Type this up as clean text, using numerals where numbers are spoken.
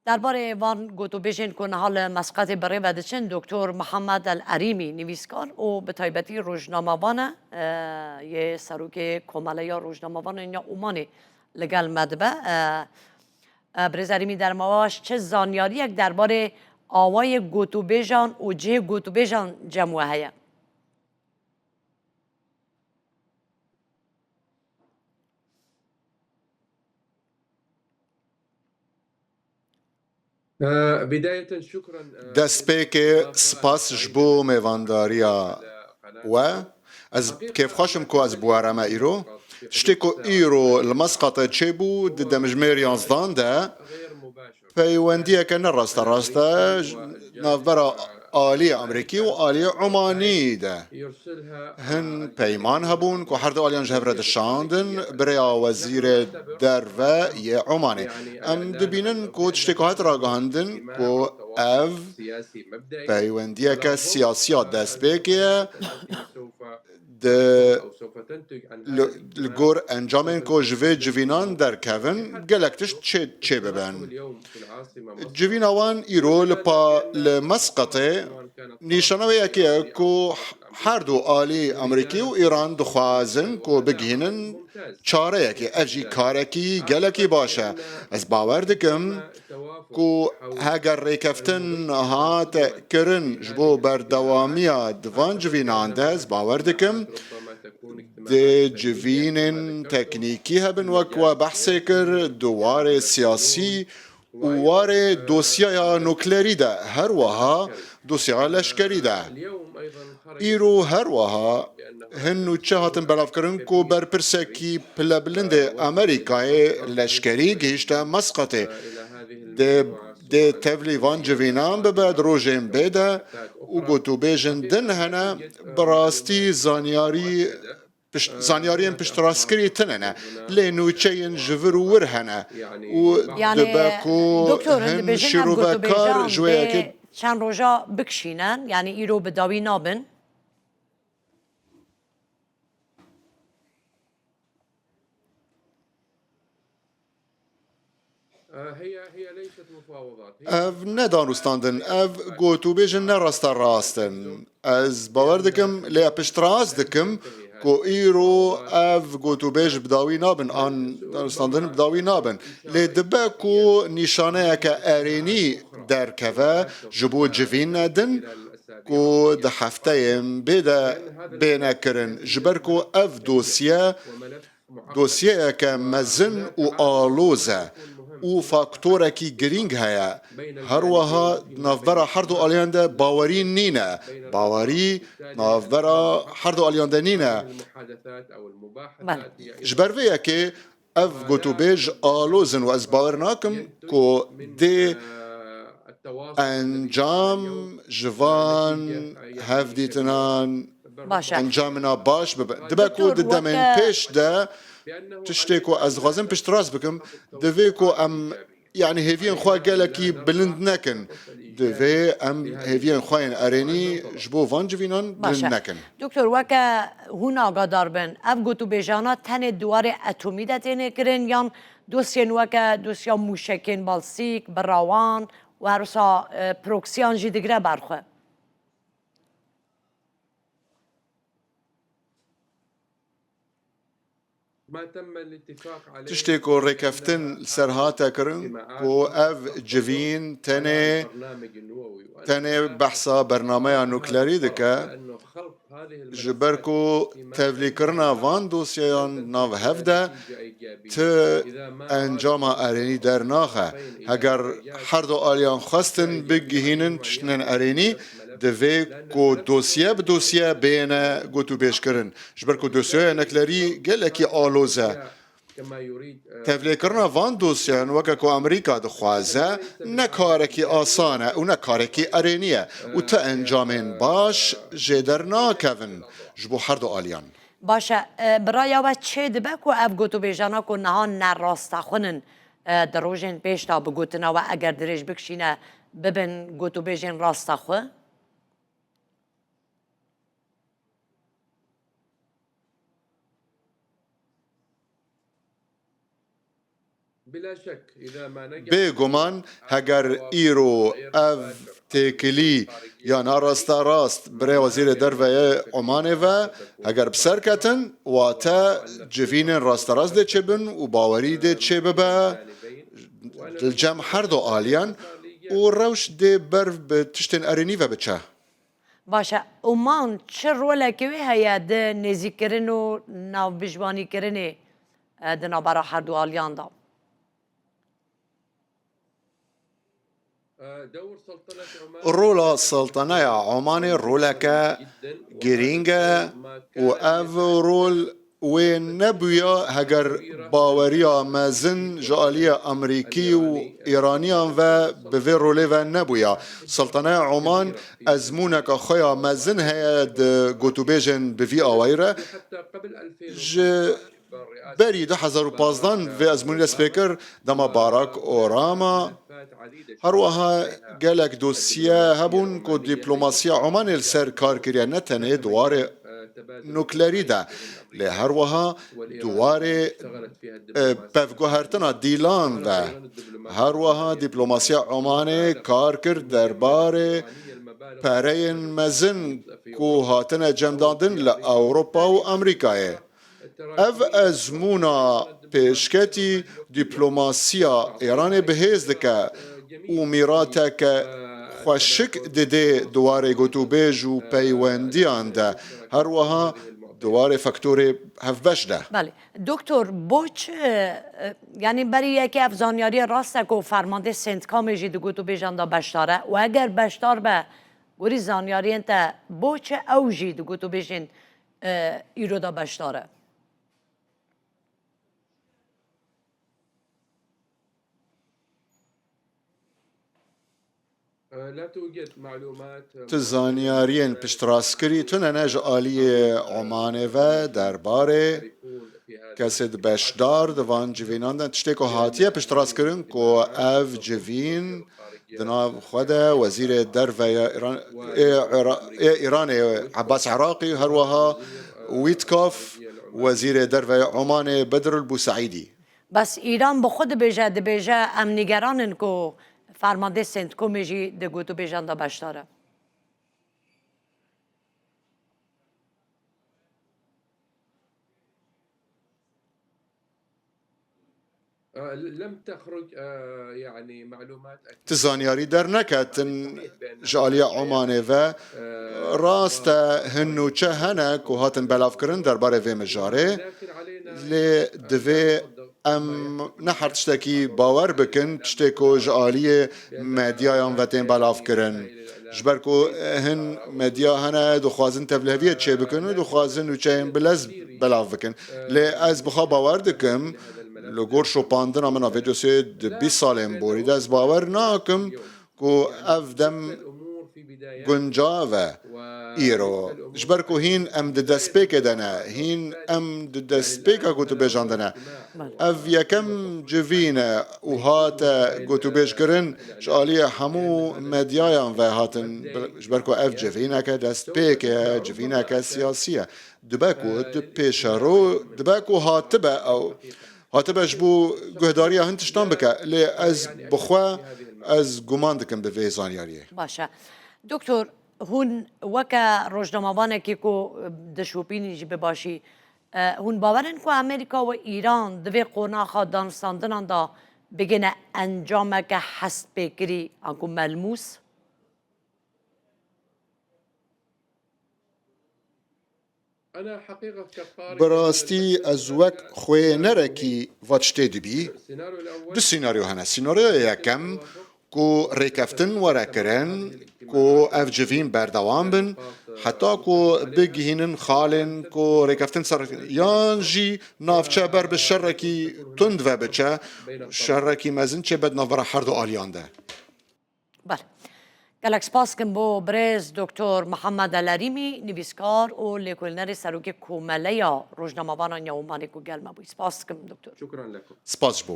درباره وان گوتو بیشین کن حال مسقط بره و دچن دکتر محمد العریمی نویسکار و به تایبتی روزنامه‌وان یه سروک کماله یا روزنامه‌وان یا اومانی لگل مدبه برز عریمی در مواش چه زانیاری یک درباره آوای گوتو بیجان و جه گوتو بیجان جمعه هیا دەستپێک سپاس ji bo mêvandariya we ez kêfxweşim ku ez bûwareme îro tiştê ku îro li Mesqatê çêbû di demjimêr 11 de peywendiyeke ne rast e navbera aliyê Amerîkî û aliyê Omanî de hin peyman hebûn ku her du aliyan ji hev re dişandin birêya wezîrê derve yê Omanê em dibînin ku tiştê ku hat ragihandin ku ev peywendiyeke siyasiya destpêkê ye li gor encamên ku ji vê civînan derkevin gelek tişt çê bibin. Civîna wan îro li Mesqatê nîşaneweyekê ye ku her du alî Amerîkî û Îran dixwazin ku bigihînin çareyekê ev jî karekî gelekî baş e ez bawer dikim ku heger rêkeftin hate kirin ji bo berdewamiya di van civînan de ez bawer dikim dê civînên teknîkî hebin wek we behsê kir di warê siyasî û warê dosyaya nuklerî de her wiha dosyaya leşkerî de îro her wiha hin û çi hatin belavkirin ku berpirsekî pilebilindê Amerîkayê leşkerî gihîşte Mesqatê dê tevlî van civînan bibe di rojên bê de û gotûbêjin din hene bi rastî zanyariyên piştrastkirî tune ne lê nûçeyên ji vir û wir hene û dibe ku hin şîrovekar ji wê yekê چند روزا بکشینن یعنی ایرو به داوی نابن ev ne danûstandin ev gotûbêjin ne rasta rastin ez bawer dikim lê piştras dikim ku îro ev gotûbêj bi dawî nabin an danûstandin bi dawî nabin lê dibe ku nîşaneyeke erênî derkeve ji bo civîn din ku di hefteyên bê de bêne kirin ji ber ku ev dosyeyeke mezin û aloz e û faktorekî girîng heye her wiha navbera her du aliyan de bawerî nîne bawerî navbera her du aliyan de nîne ji ber vê yekê ev gotûbêj aloz in û ez bawer nakim ku dê encam ji van hevdîtinan encamina baş bibe dibe ku di demên pêş de tiştê ku ez dixwazim piştras bikim divê ku em yani hêviyên xwe gelekî bilind nekin divê em hêviyên xwe yên erênî ji bo van civînan bilind nekin دکتر وکه هون آگادار بن اف گوتو بیجانا تن دواره اتمی ده تینه کرن یان دوسیین وکه دوسیا موشکین بالسیک براوان و هرسا پروکسیان جی دیگره برخواه tiştê ku rêkeftin ser hate kirin ku ev civîn tenê behsa bernameya nuklerî dike ji ber ku tevlîkirina van dosyeyan nav hev de ti encama erênî dernaxe heger her du aliyan xwestin bigihînin tiştên erênî divê ku dosye bi dosye bêne gotûbêjkirin ji ber ku dosyaya nuklerî gelekî aloz e tevlîkirina van dosyeyan weke ku Amerîka dixwaze ne karekî asan e û ne karekî erênî ye û ti encamên baş jê dernakevin ji bo her du aliyan باشه برای و چه دبه که اف گوتو بیجانا که نها نراسته خونن در روژن پیش تا بگوتنا و اگر درش بکشینه ببین گوتو بیجن راسته خواه بلا شك إذا ما نجح بێگومان هەگەر ئیرۆ ئەv تێکیلی یان ڕاستە ڕاست برێ وەزیرە دەرڤەیە عۆمانێڤە هەگەر بسەرکەتن واتە جڤینên ڕاستە ڕاست دێ چێبن و باوەری دێ چێ ببە جەم هەردوو ئالیان و ڕەوش دێ بەر بە تشتên ئەرێنیڤە بچە. باشه عمان چه رولکی وی هیا ده نزیکرین و ناوبیجوانی کرنه ده نابرا هر دو آلیان دا دور سلطنة عمان ڕۆڵە سەڵتەنەیە عۆمانێ ڕۆلەکە گرینگە و ئەv ڕۆل وێ نەبووە هەگەر باوەریە مەزن ji aliyê ئەمریکی و ئێرانیان ve bi vê rolê ve nebûye. Sultanaya Oman ezmûneka xwe ya mezin heye di gotûbêjên bi vî awayî re حتى قبل 2000 ji berî 2015 vê ezmûnî dest pê kir dema Barack Obama عديدة هەروەها gelek dosye hebûn ku dîplomasiya Omanê li ser kar kiriye ne tenê duwarê nuklerî de lê herweha duwarê اشتغلت فيها الدبلوماسية pevguhertina dîlan ve herweha dîplomasiya Omanê kar kir derbarê pereyên mezin ku hatine cemdandin li Ewropa û Amerîkayê. Ev ezmûna pêşketî dîplomasiya Îranê bihêz dike û mîrateke xweşik didê duwarê gotûbêj û peywendiyan de herweha duwarê faktorê hevbeş de. بله دکتر بوچ یعنی برای یکی افزانیاری راست که فرمانده سنتکام جی دو گوتو بیجاندا بشتاره و اگر بشتار به گوری زانیاری انت بوچ او جی دو گوتو بیجین ایرو دا بشتاره لا توجد معلومات Tu zanyariyên piştrast-kirî tune ne ji aliyê Omanê ve derbarê يكون في هذا kesê di beşdar di van civînan de tiştê ku hatiye piştrastkirin ku ev civîn di nav xwe de wezîrê derveya Îranê Abbas Iraqî herweha Wîtkaf wezîrê derveya Omanê Bedrul Bûsaîdî. بس ایران با خود بیجه ده بیجه ام نگرانن که فرمانده سنتکام جی دو گوتو بیجاندا بشتاره لم تخرج يعني معلومات أكيد Tu zanyarî derneketin ji aliyê Omanê ve rast e hin û çe hene ku hatin belavkirin derbarê vê mijarê لكن علينا lê divê em ne her tiştekî bawer bikin tiştê ku ji aliyê medyayan ve tên belavkirin ji ber ku hin medya hene dixwazin tevliheviyê çê bikin û dixwazin û çeyên bilez belav bikin lê ez bixa bawer dikim li gor şopandina min a vê dosyê di 20 salên borî de ez bawer nakim ku ev dem الأمور في بداية guncav e îro ji ber ku hîn em di destpêkê de ne hîn em di destpêka gotûbêjan de ne ev yekem civîn e û hate gotûbêjkirin ji aliyê hemû medyayan ve hatin ji ber ku ev civîneke destpêk e civîneke siyasî ye dibe ku di pêşero dibe ku hatibe ew hatibe ji bo guhdariya hin tiştan bike lê ez bixwe ez guman dikim bi vê zanyariyê. باشه دکتر هون وکا روزنامه‌وانه که کو دشوپینی جی بباشی هون باورن که امریکا و ایران دوی قوناخا دانستاندنان دا بگنه انجامه که هست بکری انکو ملموس أنا حقيقة كقارئ براستی ez wek xwê nerekî va tiştê dibî السيناريو الأول du sînaryo hene sînaryoya yekem ku rêkeftin were kirin ku ev civîn berdewam bin heta ku bigihînin xalên ku rêkeftin ser yan jî navçe ber bi şerrekî tund ve biçe şerrekî mezin çê bed navbera her du aliyan de. بله گلک سپاس کن بو برز دکتر محمد العریمی نویسکار و لیکولنر سروک کومله یا روزنامه‌وانان یا اومانی کو گلمه بوی سپاس کن دکتر شكرا لكم Spas ji bo.